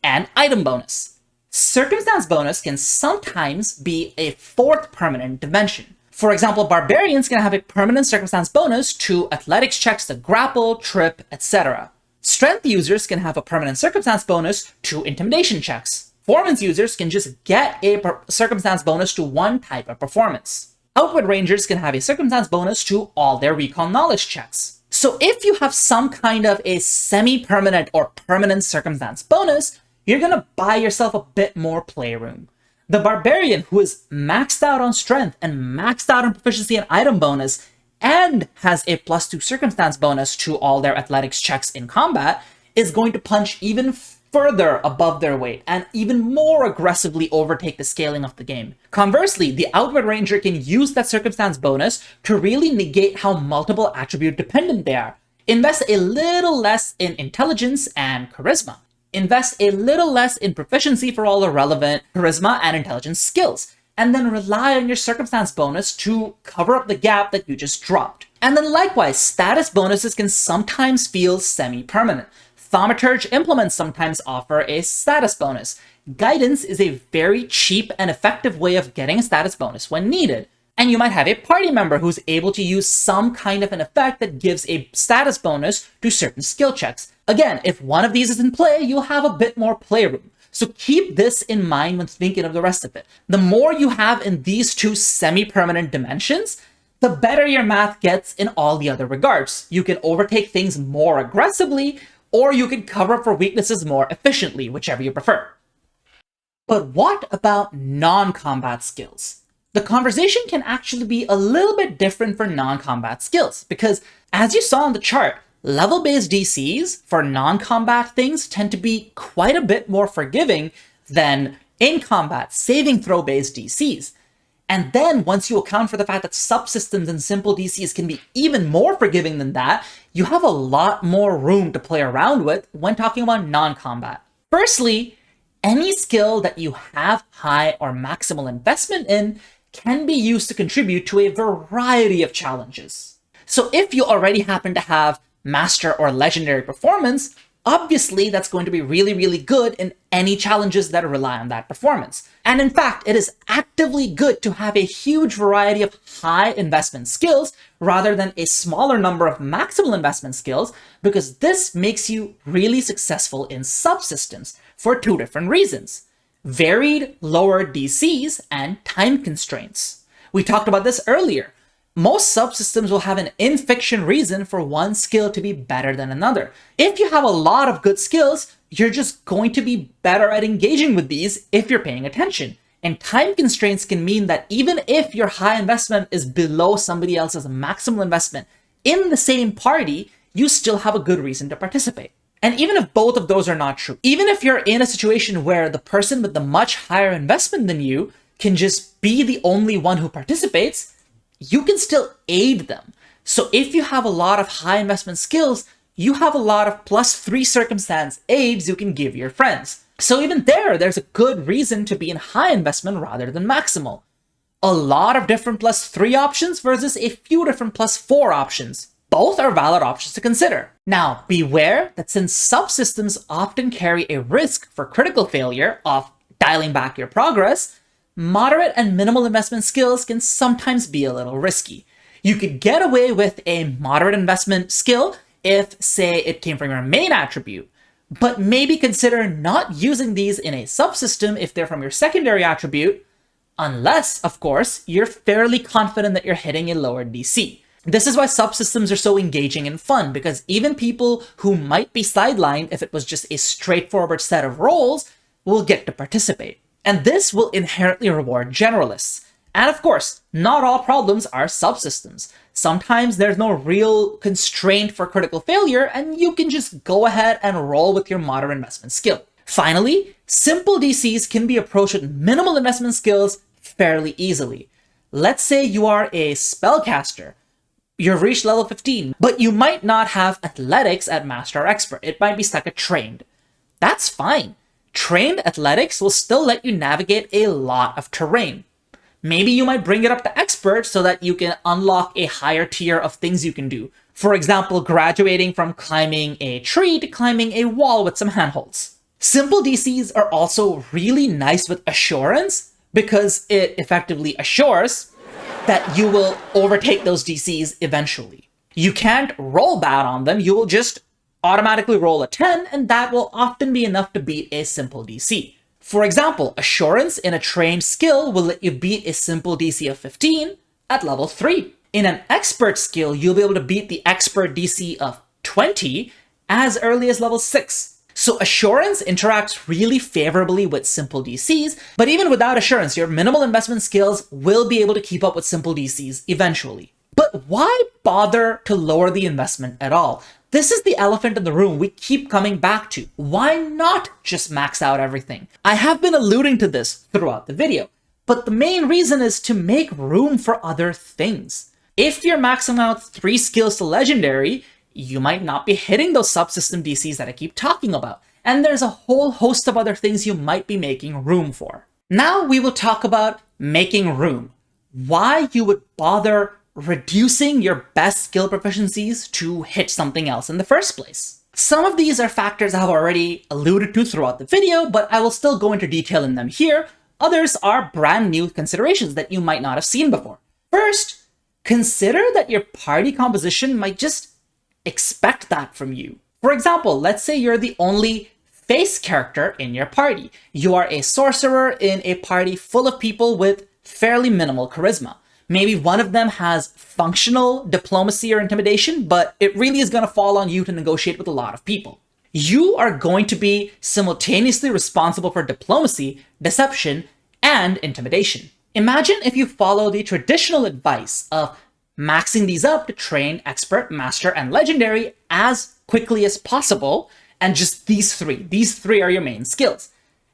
and item bonus. Circumstance bonus can sometimes be a 4th permanent dimension. For example, barbarians can have a permanent circumstance bonus to athletics checks to grapple, trip, etc. Strength users can have a permanent circumstance bonus to intimidation checks. Performance users can just get a circumstance bonus to one type of performance. Outward rangers can have a circumstance bonus to all their recon knowledge checks. So if you have some kind of a semi-permanent or permanent circumstance bonus, you're going to buy yourself a bit more playroom. The barbarian who is maxed out on strength and maxed out on proficiency and item bonus and has a +2 circumstance bonus to all their athletics checks in combat is going to punch even further above their weight and even more aggressively overtake the scaling of the game. Conversely, the outward ranger can use that circumstance bonus to really negate how multiple attribute dependent they are. Invest a little less in intelligence and charisma. Invest a little less in proficiency for all the relevant charisma and intelligence skills, and then rely on your circumstance bonus to cover up the gap that you just dropped. And then likewise, status bonuses can sometimes feel semi-permanent. Thaumaturge implements sometimes offer a status bonus. Guidance is a very cheap and effective way of getting a status bonus when needed. And you might have a party member who's able to use some kind of an effect that gives a status bonus to certain skill checks. Again, if one of these is in play, you'll have a bit more playroom. So keep this in mind when thinking of the rest of it. The more you have in these 2 semi-permanent dimensions, the better your math gets in all the other regards. You can overtake things more aggressively, or you can cover up for weaknesses more efficiently, whichever you prefer. But what about non-combat skills? The conversation can actually be a little bit different for non-combat skills, because as you saw on the chart, level-based DCs for non-combat things tend to be quite a bit more forgiving than in-combat saving throw-based DCs. And then once you account for the fact that subsystems and simple DCs can be even more forgiving than that, you have a lot more room to play around with when talking about non-combat. Firstly, any skill that you have high or maximal investment in can be used to contribute to a variety of challenges. So if you already happen to have master or legendary performance, obviously that's going to be really, really good in any challenges that rely on that performance. And in fact, it is actively good to have a huge variety of high investment skills rather than a smaller number of maximal investment skills, because this makes you really successful in subsystems for 2 different reasons: varied lower DCs and time constraints. We talked about this earlier. Most subsystems will have an in-fiction reason for one skill to be better than another. If you have a lot of good skills, you're just going to be better at engaging with these if you're paying attention. And time constraints can mean that even if your high investment is below somebody else's maximal investment in the same party, you still have a good reason to participate. And even if both of those are not true, even if you're in a situation where the person with the much higher investment than you can just be the only one who participates, you can still aid them. So if you have a lot of high investment skills, you have a lot of +3 circumstance aids you can give your friends. So even there's a good reason to be in high investment rather than maximal. A lot of different +3 options versus a few different +4 options. Both are valid options to consider. Now, beware that since subsystems often carry a risk for critical failure of dialing back your progress, moderate and minimal investment skills can sometimes be a little risky. You could get away with a moderate investment skill if, say, it came from your main attribute, but maybe consider not using these in a subsystem if they're from your secondary attribute, unless, of course, you're fairly confident that you're hitting a lower DC. This is why subsystems are so engaging and fun, because even people who might be sidelined if it was just a straightforward set of roles will get to participate. And this will inherently reward generalists. And of course, not all problems are subsystems. Sometimes there's no real constraint for critical failure, and you can just go ahead and roll with your moderate investment skill. Finally, simple DCs can be approached with minimal investment skills fairly easily. Let's say you are a spellcaster. You've reached level 15, but you might not have athletics at master or expert. It might be stuck at trained. That's fine. Trained athletics will still let you navigate a lot of terrain. Maybe you might bring it up to expert so that you can unlock a higher tier of things you can do. For example, graduating from climbing a tree to climbing a wall with some handholds. Simple DCs are also really nice with assurance because it effectively assures that you will overtake those DCs eventually. You can't roll bad on them, you will just automatically roll a 10, and that will often be enough to beat a simple DC. For example, assurance in a trained skill will let you beat a simple DC of 15 at level 3. In an expert skill, you'll be able to beat the expert DC of 20 as early as level 6. So assurance interacts really favorably with simple DCs, but even without assurance, your minimal investment skills will be able to keep up with simple DCs eventually. But why bother to lower the investment at all? This is the elephant in the room we keep coming back to. Why not just max out everything? I have been alluding to this throughout the video, but the main reason is to make room for other things. If you're maxing out 3 skills to legendary, you might not be hitting those subsystem DCs that I keep talking about, and there's a whole host of other things you might be making room for. Now we will talk about making room. Why you would bother reducing your best skill proficiencies to hit something else in the first place. Some of these are factors I have already alluded to throughout the video, but I will still go into detail in them here. Others are brand new considerations that you might not have seen before. First, consider that your party composition might just expect that from you. For example, let's say you're the only face character in your party. You are a sorcerer in a party full of people with fairly minimal charisma. Maybe one of them has functional diplomacy or intimidation, but it really is going to fall on you to negotiate with a lot of people. You are going to be simultaneously responsible for diplomacy, deception, and intimidation. Imagine if you follow the traditional advice of maxing these up to train, expert, master, and legendary as quickly as possible, and just these three. These three are your main skills.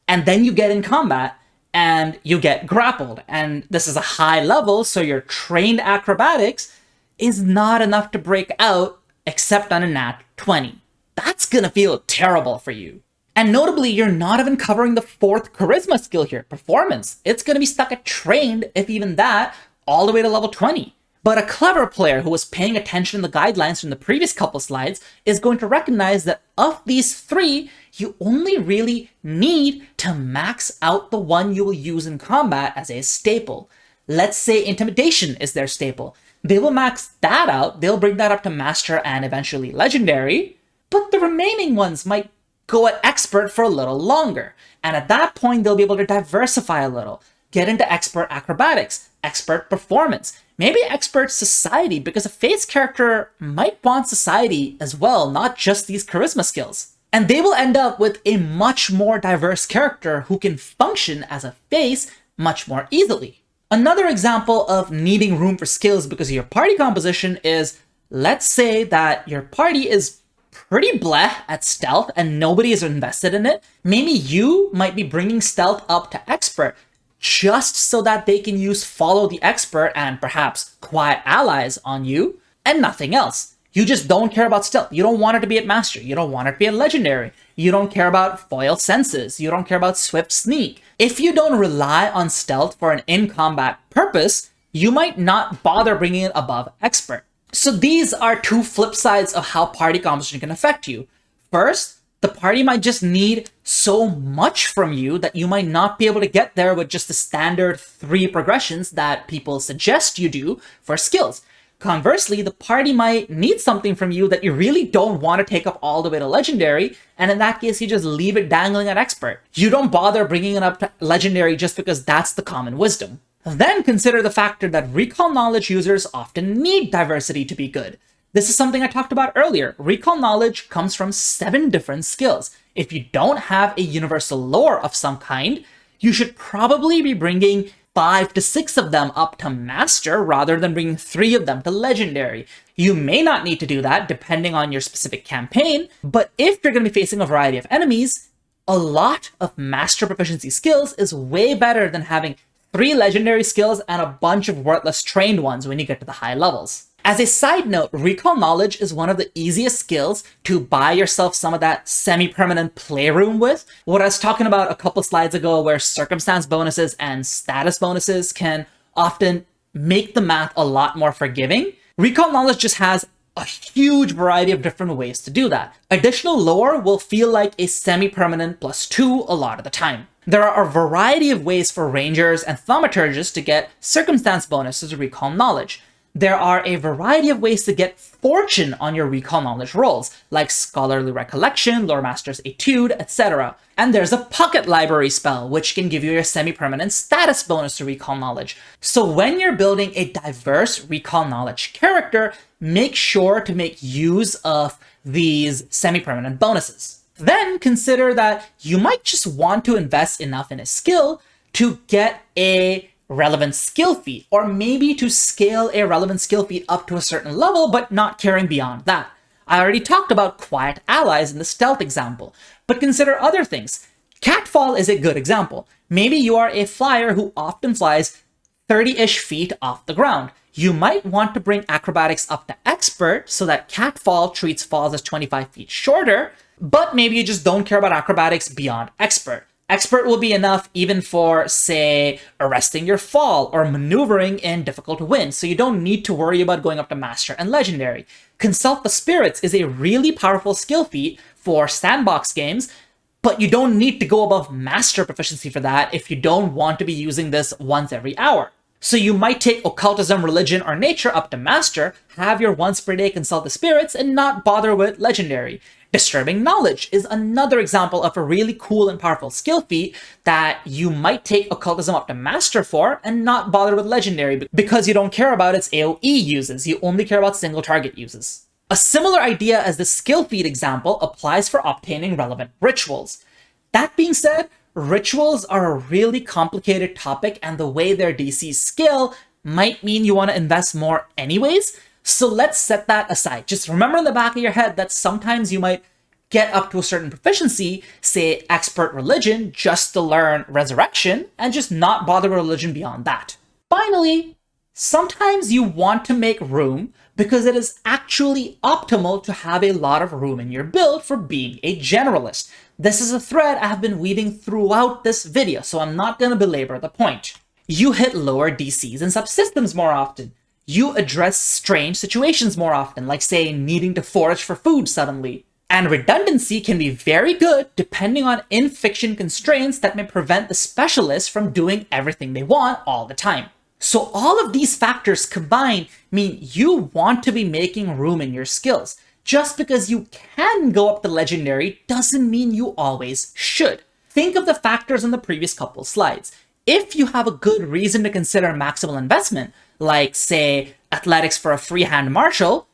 And then you get in combat, and you get grappled, and this is a high level, so your trained acrobatics is not enough to break out except on a nat 20. That's gonna feel terrible for you. And notably, you're not even covering the 4th charisma skill here, performance. It's gonna be stuck at trained, if even that, all the way to level 20. But a clever player who was paying attention to the guidelines from the previous couple slides is going to recognize that of these 3, you only really need to max out the one you will use in combat as a staple. Let's say intimidation is their staple. They will max that out, they'll bring that up to master and eventually legendary, but the remaining ones might go at expert for a little longer. And at that point, they'll be able to diversify a little, get into expert acrobatics, expert performance, maybe expert society, because a face character might want society as well, not just these charisma skills. And they will end up with a much more diverse character who can function as a face much more easily. Another example of needing room for skills because of your party composition is, let's say that your party is pretty bleh at stealth and nobody is invested in it. Maybe you might be bringing stealth up to expert just so that they can use follow the expert and perhaps quiet allies on you and nothing else. You just don't care about stealth. You don't want it to be at master. You don't want it to be a legendary. You don't care about foil senses. You don't care about swift sneak. If you don't rely on stealth for an in-combat purpose, you might not bother bringing it above expert. So these are two flip sides of how party composition can affect you. First, the party might just need so much from you that you might not be able to get there with just the standard 3 progressions that people suggest you do for skills. Conversely, the party might need something from you that you really don't want to take up all the way to legendary, and in that case, you just leave it dangling at expert. You don't bother bringing it up to legendary just because that's the common wisdom. Then consider the factor that recall knowledge users often need diversity to be good. This is something I talked about earlier. Recall knowledge comes from 7 different skills. If you don't have a universal lore of some kind, you should probably be bringing 5 to 6 of them up to master rather than bringing 3 of them to legendary. You may not need to do that depending on your specific campaign, but if you're going to be facing a variety of enemies, a lot of master proficiency skills is way better than having 3 legendary skills and a bunch of worthless trained ones when you get to the high levels. As a side note, recall knowledge is one of the easiest skills to buy yourself some of that semi-permanent playroom with. What I was talking about a couple slides ago, where circumstance bonuses and status bonuses can often make the math a lot more forgiving. Recall knowledge just has a huge variety of different ways to do that. Additional lore will feel like a semi-permanent +2 a lot of the time. There are a variety of ways for rangers and thaumaturgists to get circumstance bonuses to recall knowledge. There are a variety of ways to get fortune on your recall knowledge rolls, like Scholarly Recollection, Lore Master's Etude, etc. And there's a pocket library spell, which can give you a semi-permanent status bonus to recall knowledge. So when you're building a diverse recall knowledge character, make sure to make use of these semi-permanent bonuses. Then consider that you might just want to invest enough in a skill to get a relevant skill feat, or maybe to scale a relevant skill feat up to a certain level, but not caring beyond that. I already talked about quiet allies in the stealth example, but consider other things. Catfall is a good example. Maybe you are a flyer who often flies 30-ish feet off the ground. You might want to bring acrobatics up to expert so that catfall treats falls as 25 feet shorter, but maybe you just don't care about acrobatics beyond expert. Expert will be enough even for, say, arresting your fall or maneuvering in difficult winds, so you don't need to worry about going up to master and legendary. Consult the Spirits is a really powerful skill feat for sandbox games, but you don't need to go above master proficiency for that if you don't want to be using this once every hour. So you might take occultism, religion, or nature up to master, have your once per day consult the Spirits, and not bother with legendary. Disturbing knowledge is another example of a really cool and powerful skill feat that you might take occultism up to master for and not bother with legendary because you don't care about its AoE uses, you only care about single target uses. A similar idea as the skill feat example applies for obtaining relevant rituals. That being said, rituals are a really complicated topic, and the way their DCs scale might mean you want to invest more anyways. So let's set that aside. Just remember in the back of your head that sometimes you might get up to a certain proficiency, say expert religion, just to learn resurrection, and just not bother with religion beyond that. Finally, sometimes you want to make room because it is actually optimal to have a lot of room in your build for being a generalist. This is a thread I have been weaving throughout this video, so I'm not going to belabor the point. You hit lower DCs and subsystems more often. You address strange situations more often, like say needing to forage for food suddenly. And redundancy can be very good depending on in-fiction constraints that may prevent the specialist from doing everything they want all the time. So all of these factors combined mean you want to be making room in your skills. Just because you can go up to legendary doesn't mean you always should. Think of the factors in the previous couple slides. If you have a good reason to consider maximal investment, like say athletics for a freehand martial,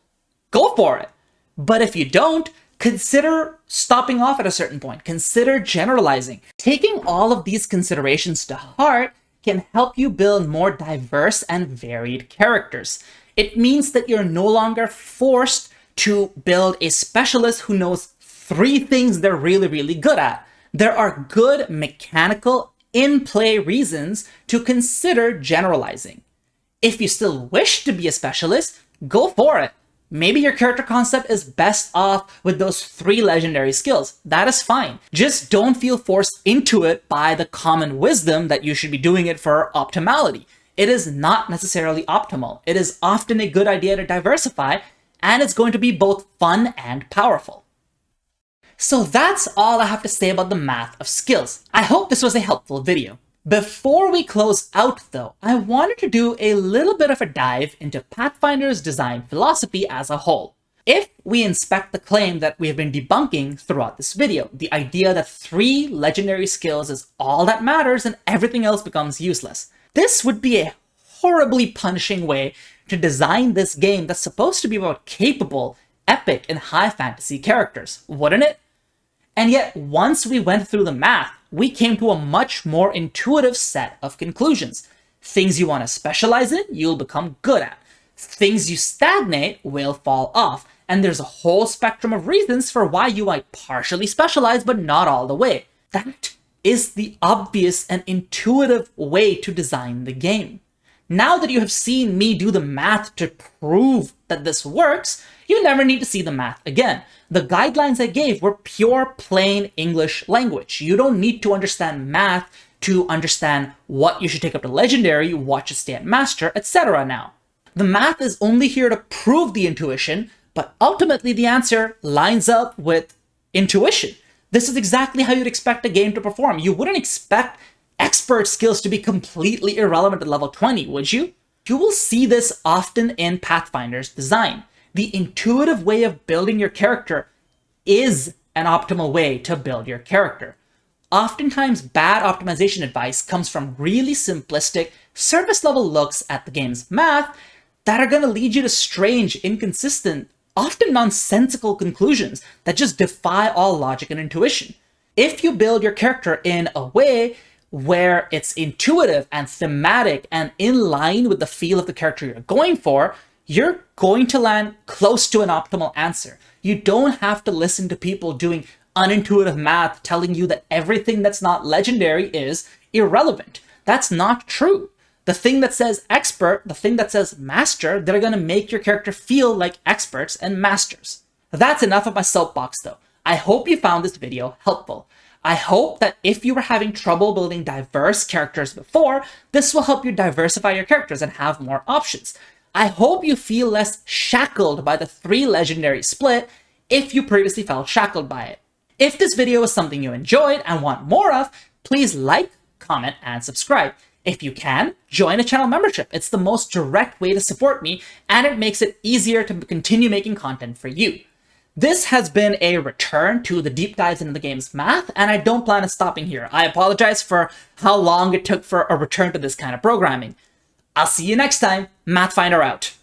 go for it. But if you don't, consider stopping off at a certain point. Consider generalizing. Taking all of these considerations to heart can help you build more diverse and varied characters. It means that you're no longer forced to build a specialist who knows 3 things they're really, really good at. There are good mechanical in-play reasons to consider generalizing. If you still wish to be a specialist, go for it. Maybe your character concept is best off with those 3 legendary skills. That is fine. Just don't feel forced into it by the common wisdom that you should be doing it for optimality. It is not necessarily optimal. It is often a good idea to diversify, and it's going to be both fun and powerful. So that's all I have to say about the math of skills. I hope this was a helpful video. Before we close out though, I wanted to do a little bit of a dive into Pathfinder's design philosophy as a whole. If we inspect the claim that we have been debunking throughout this video, the idea that 3 legendary skills is all that matters and everything else becomes useless, this would be a horribly punishing way to design this game that's supposed to be about capable, epic, and high fantasy characters, wouldn't it? And yet, once we went through the math, we came to a much more intuitive set of conclusions. Things you want to specialize in, you'll become good at. Things you stagnate will fall off. And there's a whole spectrum of reasons for why you might partially specialize, but not all the way. That is the obvious and intuitive way to design the game. Now that you have seen me do the math to prove that this works, you never need to see the math again. The guidelines I gave were pure plain English language. You don't need to understand math to understand what you should take up to legendary, what should stay at master, etc. now. The math is only here to prove the intuition, but ultimately the answer lines up with intuition. This is exactly how you'd expect a game to perform. You wouldn't expect expert skills to be completely irrelevant at level 20, would you? You will see this often in Pathfinder's design. The intuitive way of building your character is an optimal way to build your character. Oftentimes, bad optimization advice comes from really simplistic, surface-level looks at the game's math that are going to lead you to strange, inconsistent, often nonsensical conclusions that just defy all logic and intuition. If you build your character in a way where it's intuitive and thematic and in line with the feel of the character you're going for, you're going to land close to an optimal answer. You don't have to listen to people doing unintuitive math telling you that everything that's not legendary is irrelevant. That's not true. The thing that says expert, the thing that says master, they're going to make your character feel like experts and masters. That's enough of my soapbox though. I hope you found this video helpful. I hope that if you were having trouble building diverse characters before, this will help you diversify your characters and have more options. I hope you feel less shackled by the 3 legendary split if you previously felt shackled by it. If this video is something you enjoyed and want more of, please like, comment, and subscribe. If you can, join a channel membership. It's the most direct way to support me, and it makes it easier to continue making content for you. This has been a return to the deep dives into the game's math, and I don't plan on stopping here. I apologize for how long it took for a return to this kind of programming. I'll see you next time. Mathfinder out.